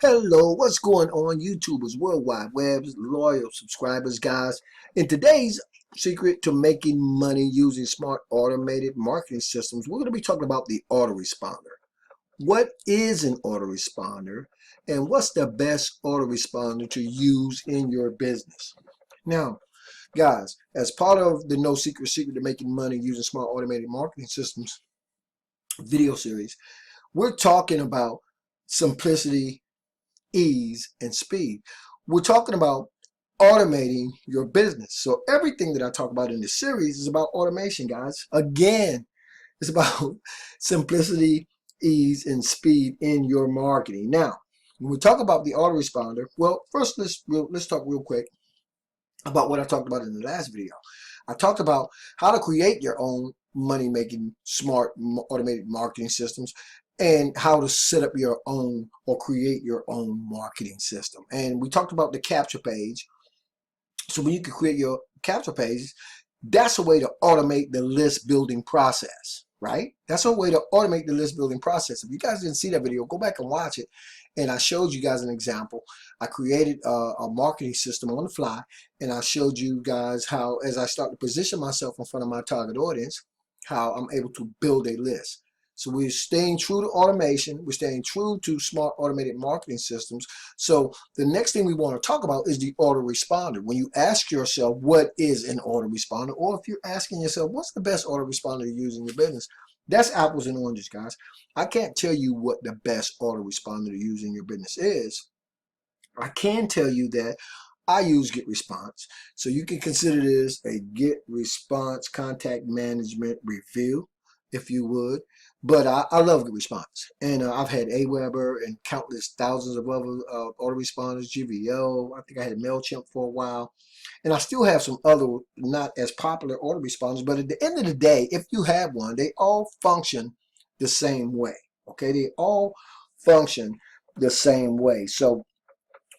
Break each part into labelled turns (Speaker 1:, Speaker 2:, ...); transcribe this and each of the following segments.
Speaker 1: Hello, what's going on, YouTubers, worldwide webs, loyal subscribers, guys? In today's secret to making money using smart automated marketing systems, we're going to be talking about the autoresponder. What is an autoresponder, and what's the best autoresponder to use in your business? Now, guys, as part of the No Secret to Making Money Using Smart Automated Marketing Systems video series, we're talking about simplicity, ease, and speed. We're talking about automating your business. So everything that I talk about in this series is about automation, guys. Again, it's about simplicity, ease, and speed in your marketing. Now, when we talk about the autoresponder, well, first let's talk real quick about what I talked about in the last video. I talked about how to create your own money-making smart automated marketing systems and how to set up your own or create your own marketing system. And we talked about the capture page. So when you can create your capture page, that's a way to automate the list building process, right? That's a way to automate the list building process. If you guys didn't see that video, go back and watch it. And I showed you guys an example. I created a marketing system on the fly, and I showed you guys how, as I start to position myself in front of my target audience, how I'm able to build a list. So we're staying true to automation. We're staying true to smart automated marketing systems. So the next thing we want to talk about is the autoresponder. When you ask yourself, what is an autoresponder? Or if you're asking yourself, what's the best autoresponder to use in your business? That's apples and oranges, guys. I can't tell you what the best autoresponder to use in your business is. I can tell you that I use GetResponse. So you can consider this a GetResponse contact management review, if you would. But I love GetResponse. And I've had Aweber and countless thousands of other autoresponders, GVO. I think I had MailChimp for a while. And I still have some other not as popular autoresponders. But at the end of the day, if you have one, they all function the same way. Okay, they all function the same way. So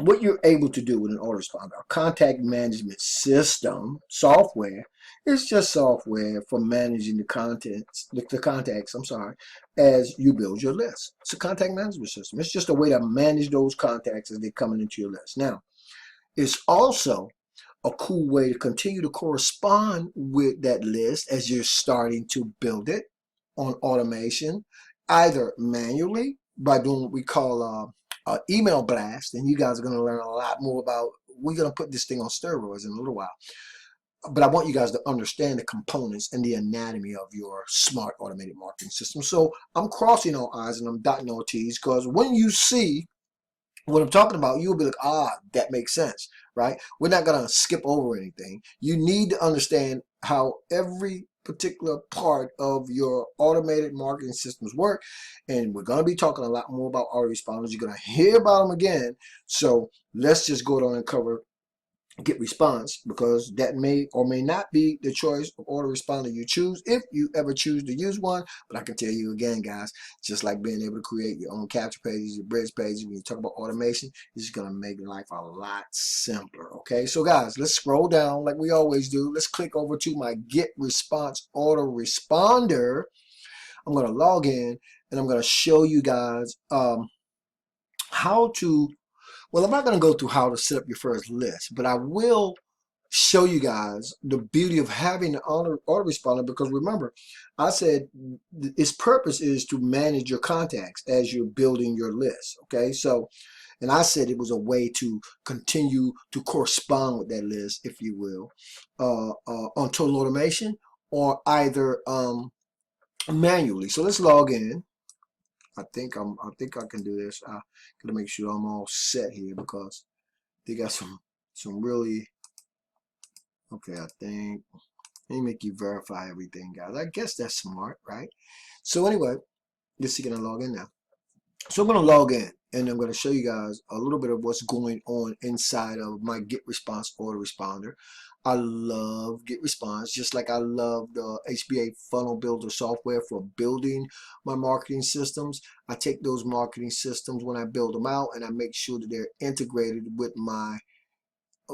Speaker 1: what you're able to do with an autoresponder, a contact management system software, is just software for managing the contacts, as you build your list. It's a contact management system. It's just a way to manage those contacts as they're coming into your list. Now, it's also a cool way to continue to correspond with that list as you're starting to build it on automation, either manually by doing what we call email blast, and you guys are going to learn a lot more about. We're going to put this thing on steroids in a little while, but I want you guys to understand the components and the anatomy of your smart automated marketing system. So I'm crossing all I's and I'm dotting all T's, because when you see what I'm talking about, you'll be like, that makes sense, right? We're not going to skip over anything. You need to understand how every particular part of your automated marketing systems work. And we're going to be talking a lot more about autoresponders. You're going to hear about them again. So let's just go on and cover GetResponse, because that may or may not be the choice of autoresponder you choose, if you ever choose to use one. But I can tell you again, guys, just like being able to create your own capture pages, your bridge pages, when you talk about automation, it's going to make life a lot simpler. Okay, so guys, let's scroll down like we always do. Let's click over to my GetResponse autoresponder. I'm going to log in and I'm going to show you guys how to. Well, I'm not going to go through how to set up your first list, but I will show you guys the beauty of having an autoresponder, because remember, I said its purpose is to manage your contacts as you're building your list. Okay, so, and I said it was a way to continue to correspond with that list, if you will, on total automation or either manually. So let's log in. I think I can do this. I gotta make sure I'm all set here, because they got some really okay. I think let me make you verify everything, guys. I guess that's smart, right? So anyway, let's see, can I log in now? So I'm gonna log in and I'm gonna show you guys a little bit of what's going on inside of my GetResponse autoresponder. I love GetResponse, just like I love the HBA funnel builder software for building my marketing systems. I take those marketing systems when I build them out and I make sure that they're integrated with my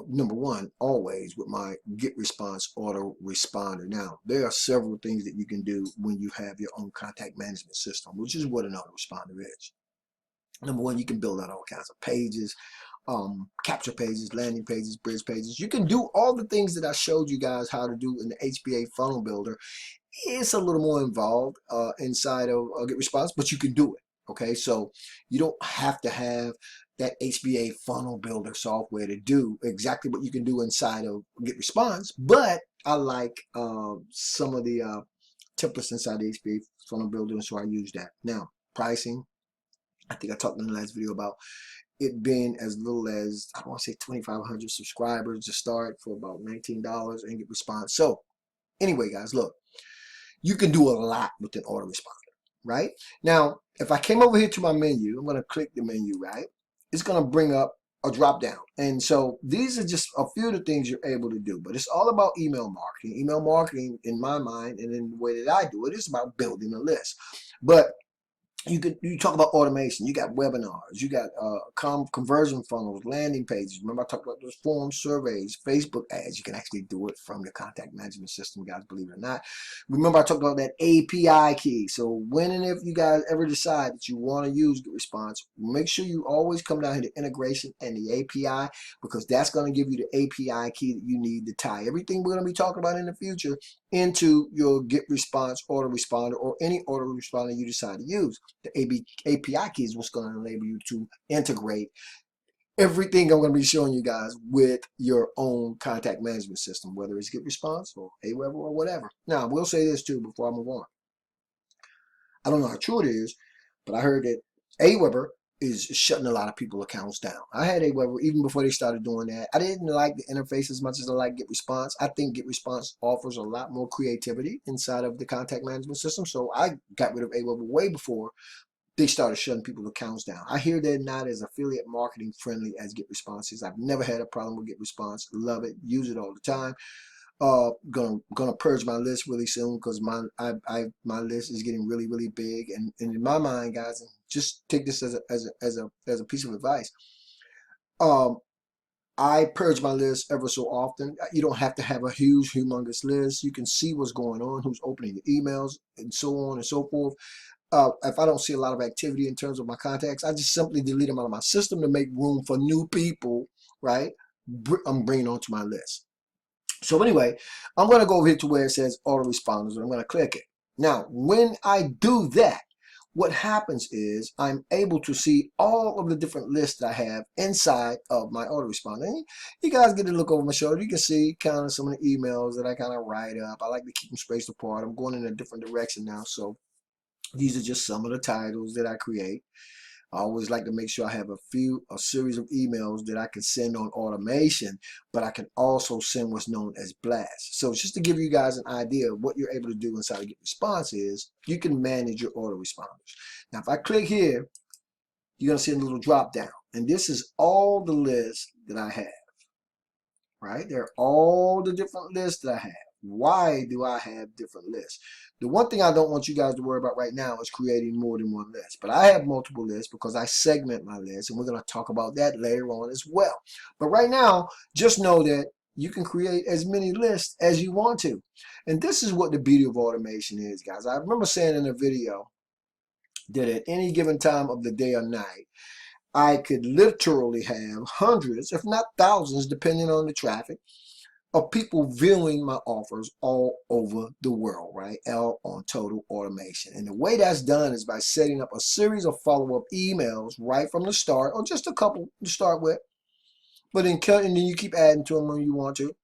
Speaker 1: number one, always with my GetResponse autoresponder. Now, there are several things that you can do when you have your own contact management system, which is what an autoresponder is. Number one, you can build out all kinds of pages, capture pages, landing pages, bridge pages. You can do all the things that I showed you guys how to do in the HBA funnel builder. It's a little more involved inside of GetResponse, but you can do it. Okay, so you don't have to have that HBA funnel builder software to do exactly what you can do inside of GetResponse, but I like some of the templates inside the HBA funnel builder, so I use that. Now, pricing, I think I talked in the last video about it being as little as, I want to say 2,500 subscribers to start for about $19 and GetResponse. So anyway, guys, look, you can do a lot with an autoresponder, right? Now, if I came over here to my menu, I'm going to click the menu, right? It's going to bring up a drop down. And so these are just a few of the things you're able to do, but it's all about email marketing. Email marketing, in my mind, and in the way that I do it, is about building a list. But you talk about automation. You got webinars. You got conversion funnels, landing pages. Remember I talked about those form surveys, Facebook ads. You can actually do it from your contact management system, guys, believe it or not. Remember I talked about that API key. So when and if you guys ever decide that you want to use GetResponse, make sure you always come down here to integration and the API, because that's going to give you the API key that you need to tie everything we're going to be talking about in the future into your GetResponse autoresponder or any autoresponder you decide to use. The API key is what's going to enable you to integrate everything I'm going to be showing you guys with your own contact management system, whether it's GetResponse or Aweber or whatever. Now, I will say this too before I move on. I don't know how true it is, but I heard that Aweber is shutting a lot of people accounts down. I had Aweber even before they started doing that. I didn't like the interface as much as I like GetResponse. I think GetResponse offers a lot more creativity inside of the contact management system. So I got rid of Aweber way before they started shutting people's accounts down. I hear they're not as affiliate marketing friendly as GetResponse is. I've never had a problem with GetResponse. Love it. Use it all the time. Gonna purge my list really soon, because my list is getting really big, and in my mind, guys, just take this as a piece of advice. I purge my list ever so often. You don't have to have a huge, humongous list. You can see what's going on, who's opening the emails, and so on and so forth. If I don't see a lot of activity in terms of my contacts, I just simply delete them out of my system to make room for new people, right? I'm bringing onto my list. So anyway, I'm going to go over here to where it says autoresponders, and I'm going to click it. Now, when I do that, what happens is I'm able to see all of the different lists that I have inside of my autoresponder. And you guys get to look over my shoulder. You can see kind of some of the emails that I kind of write up. I like to keep them spaced apart. I'm going in a different direction now, so these are just some of the titles that I create. I always like to make sure I have a series of emails that I can send on automation, but I can also send what's known as blasts. So just to give you guys an idea of what you're able to do inside of GetResponse is you can manage your autoresponders. Now, if I click here, you're going to see a little drop down, and this is all the lists that I have, right? They're all the different lists that I have. Why do I have different lists? The one thing I don't want you guys to worry about right now is creating more than one list. But I have multiple lists because I segment my list, and we're going to talk about that later on as well. But right now, just know that you can create as many lists as you want to. And this is what the beauty of automation is, guys. I remember saying in a video that at any given time of the day or night, I could literally have hundreds, if not thousands, depending on the traffic, of people viewing my offers all over the world, right? All on total automation. And the way that's done is by setting up a series of follow-up emails right from the start, or just a couple to start with. But then you keep adding to them when you want to.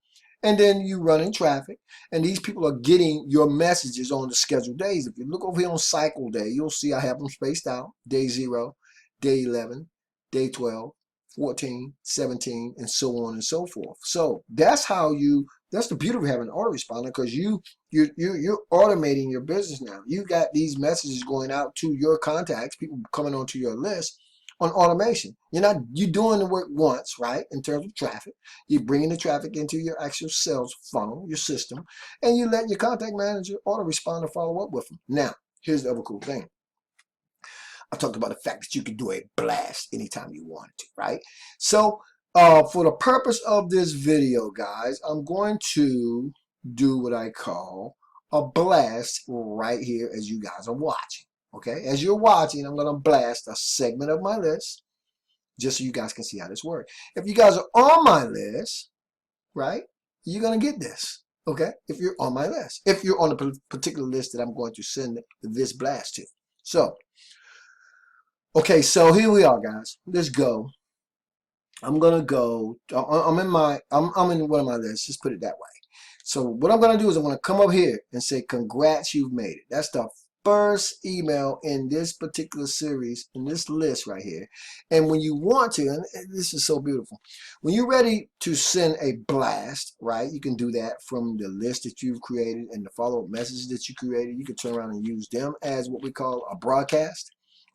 Speaker 1: And then you run in traffic, and these people are getting your messages on the scheduled days. If you look over here on cycle day, you'll see I have them spaced out. Day 0, day 11, day 12, 14, 17, and so on and so forth. So that's the beauty of having an autoresponder, because you're automating your business now. You got these messages going out to your contacts, people coming onto your list on automation. You're doing the work once, right? In terms of traffic, you're bringing the traffic into your actual sales funnel, your system, and you let your contact manager autoresponder follow up with them. Now, here's the other cool thing. I talked about the fact that you can do a blast anytime you want to, right? So for the purpose of this video, guys, I'm going to do what I call a blast right here as you guys are watching, Okay, as you're watching, I'm going to blast a segment of my list just so you guys can see how this works. If you guys are on my list, right, you're going to get this. Okay, if you're on my list, if you're on a particular list that I'm going to send this blast to. So, okay, so here we are, guys. Let's go. I'm gonna go. I'm in one of my lists. Just put it that way. So what I'm gonna do is I'm gonna come up here and say, "Congrats, you've made it." That's the first email in this particular series, in this list right here. And when you want to, and this is so beautiful, when you're ready to send a blast, right? You can do that from the list that you've created and the follow-up messages that you created. You can turn around and use them as what we call a broadcast.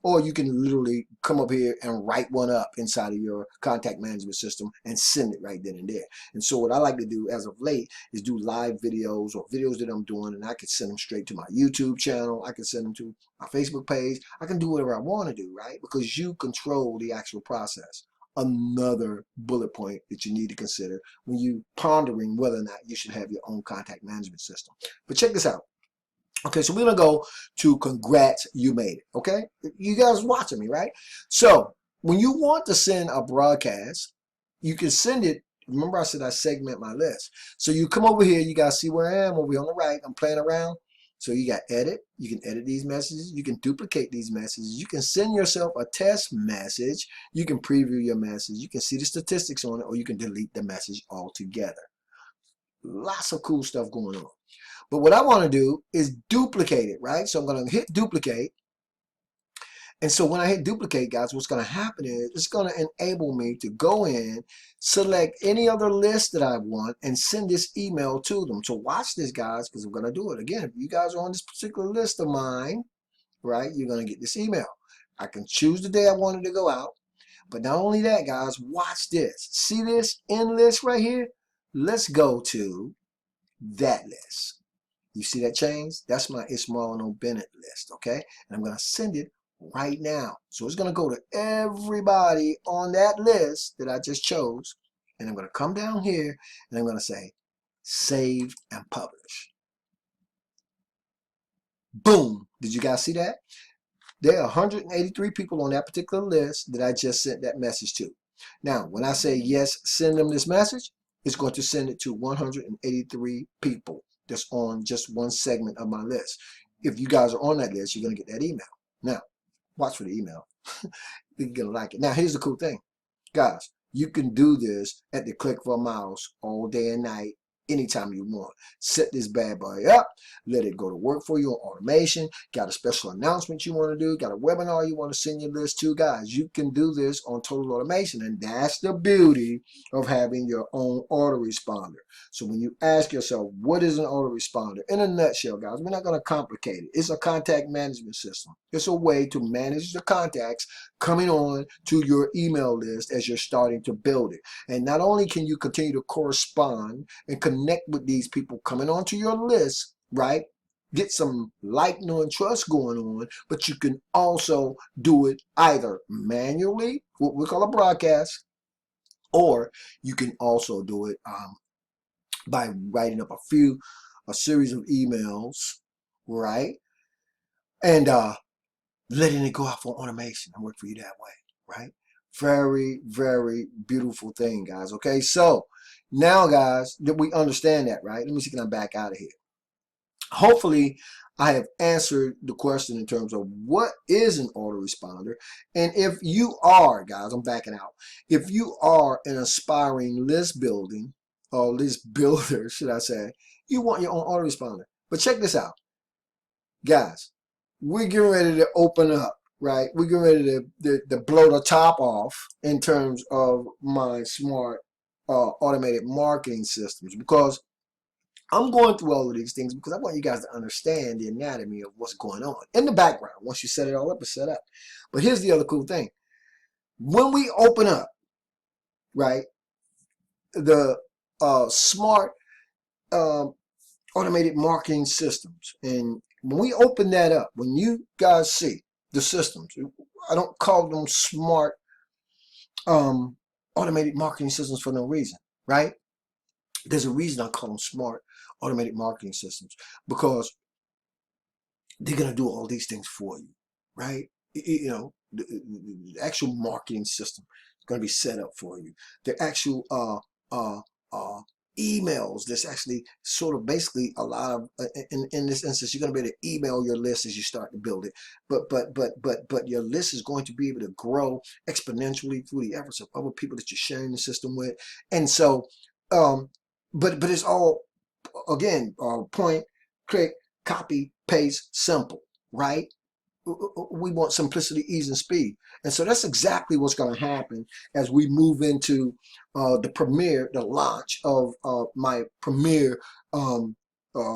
Speaker 1: Or you can literally come up here and write one up inside of your contact management system and send it right then and there. And so what I like to do as of late is do live videos or videos that I'm doing, and I can send them straight to my YouTube channel. I can send them to my Facebook page. I can do whatever I want to do, right? Because you control the actual process. Another bullet point that you need to consider when you pondering whether or not you should have your own contact management system. But check this out. Okay, so we're gonna go to congrats, you made it. Okay, you guys watching me, right? So when you want to send a broadcast, you can send it. Remember, I said I segment my list. So you come over here. You guys see where I am over here on the right. I'm playing around. So you got edit. You can edit these messages. You can duplicate these messages. You can send yourself a test message. You can preview your message. You can see the statistics on it, or you can delete the message altogether. Lots of cool stuff going on. But what I want to do is duplicate it, right? So I'm going to hit duplicate. And so when I hit duplicate, guys, what's going to happen is it's going to enable me to go in, select any other list that I want, and send this email to them. So watch this, guys, because I'm going to do it. Again, if you guys are on this particular list of mine, right, you're going to get this email. I can choose the day I want it to go out. But not only that, guys, watch this. See this end list right here? Let's go to that list. You see that change? That's my Autoresponder Bennett list, okay? And I'm going to send it right now. So it's going to go to everybody on that list that I just chose. And I'm going to come down here and I'm going to say, save and publish. Boom. Did you guys see that? There are 183 people on that particular list that I just sent that message to. Now, when I say yes, send them this message, it's going to send it to 183 people that's on just one segment of my list. If you guys are on that list, you're going to get that email. Now, watch for the email. You're going to like it. Now, here's the cool thing. Guys, you can do this at the click of a mouse all day and night, anytime you want. Set this bad boy up, let it go to work for you on automation. Got a special announcement you want to do, got a webinar you want to send your list to. Guys, you can do this on total automation, and that's the beauty of having your own autoresponder. So when you ask yourself, what is an autoresponder? In a nutshell, guys, we're not going to complicate it. It's a contact management system. It's a way to manage the contacts coming on to your email list as you're starting to build it. And not only can you continue to correspond and connect with these people coming onto your list, right? Get some like, know, and trust going on, but you can also do it either manually, what we call a broadcast, or you can also do it by writing up a series of emails, right? And letting it go out for automation and work for you that way, right? Very, very beautiful thing, guys. Okay, so now, guys, that we understand that, right? Let me see, can I back out of here? Hopefully, I have answered the question in terms of what is an autoresponder. And if you are, guys, I'm backing out. If you are an aspiring list building, or list builder, should I say, you want your own autoresponder. But check this out, guys. We're getting ready to open up, right? We're getting ready to blow the top off in terms of my smart automated marketing systems, because I'm going through all of these things because I want you guys to understand the anatomy of what's going on in the background. Once you set it all up, it's set up. But here's the other cool thing. When we open up, right, the smart automated marketing systems, and when we open that up, when you guys see the systems, I don't call them smart automated marketing systems for no reason, right? There's a reason I call them smart automated marketing systems, because they're going to do all these things for you. right? You know, the actual marketing system is going to be set up for you. The actual uh, uh, emails. There's actually sort of basically a lot of in this instance, you're going to be able to email your list as you start to build it. But your list is going to be able to grow exponentially through the efforts of other people that you're sharing the system with. And so, um, but it's all again, point, click, copy, paste, simple, right? We want simplicity, ease, and speed. And so that's exactly what's going to happen as we move into the launch of my premier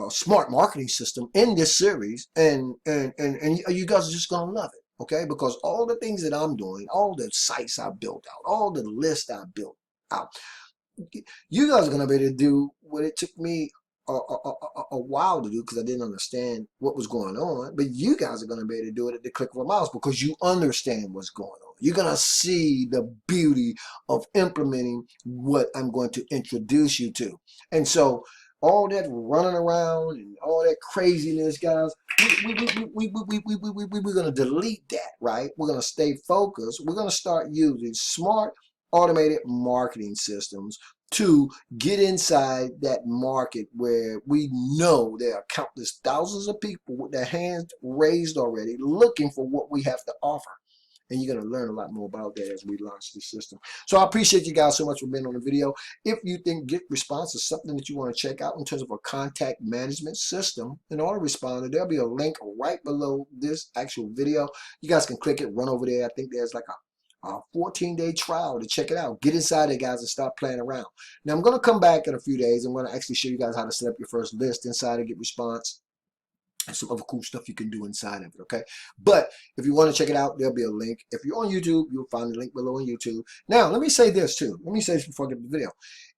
Speaker 1: smart marketing system in this series. And you guys are just going to love it, okay? Because all the things that I'm doing, all the sites I built out, all the lists I built out, you guys are going to be able to do what it took me a while to do because I didn't understand what was going on. But you guys are going to be able to do it at the click of a mouse because you understand what's going on. You're going to see the beauty of implementing what I'm going to introduce you to. And so all that running around and all that craziness, guys, we're going to delete that, right? We're going to stay focused. We're going to start using smart automated marketing systems to get inside that market where we know there are countless thousands of people with their hands raised already looking for what we have to offer. And you're going to learn a lot more about that as we launch this system. So I appreciate you guys so much for being on the video. If you think GetResponse is something that you want to check out in terms of a contact management system in Autoresponder, there'll be a link right below this actual video. You guys can click it, run over there. I think there's like a 14-day trial to check it out. Get inside it, guys, and stop playing around. Now, I'm going to come back in a few days. I'm going to actually show you guys how to set up your first list inside of GetResponse and some other cool stuff you can do inside of it, okay? But if you want to check it out, there'll be a link. If you're on YouTube, you'll find the link below on YouTube. Now, let me say this, too. Let me say this before I get to the video.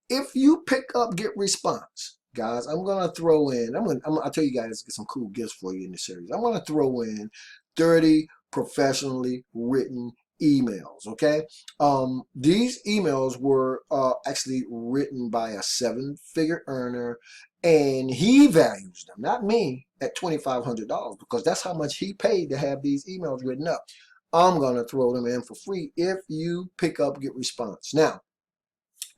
Speaker 1: If you pick up GetResponse, guys, I'm going to throw in, I'll tell you guys get some cool gifts for you in this series. I'm going to throw in 30 professionally written emails, okay? These emails were actually written by a 7-figure earner, and he values them, not me, at $2,500 because that's how much he paid to have these emails written up. I'm going to throw them in for free if you pick up GetResponse. Now,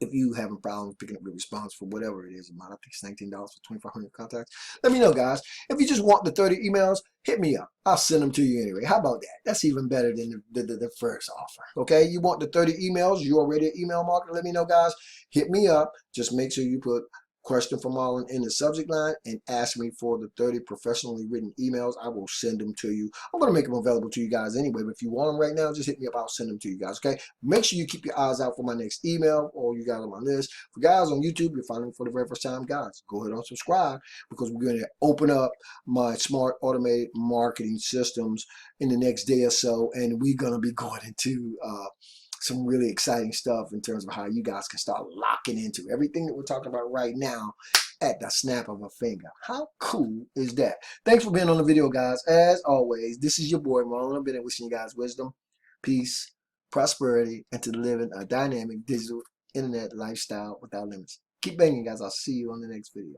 Speaker 1: if you having problems picking up GetResponse for whatever it is, I think it's $19 for 2,500 contacts. Let me know, guys. If you just want the 30 emails, hit me up. I'll send them to you anyway. How about that? That's even better than the first offer. Okay, you want the 30 emails? You already an email marketer? Let me know, guys. Hit me up. Just make sure you put question for Marlon in the subject line and ask me for the 30 professionally written emails. I will send them to you. I'm going to make them available to you guys anyway, but if you want them right now, just hit me up. I'll send them to you guys, okay? Make sure you keep your eyes out for my next email or you guys on my list. For guys on YouTube, you're finding me for the very first time, guys, go ahead and subscribe because we're going to open up my smart automated marketing systems in the next day or so, and we're going to be going into some really exciting stuff in terms of how you guys can start locking into everything that we're talking about right now at the snap of a finger. How cool is that? Thanks for being on the video, guys. As always, this is your boy, Marlon Bennett, wishing you guys wisdom, peace, prosperity, and to live in a dynamic digital internet lifestyle without limits. Keep banging, guys. I'll see you on the next video.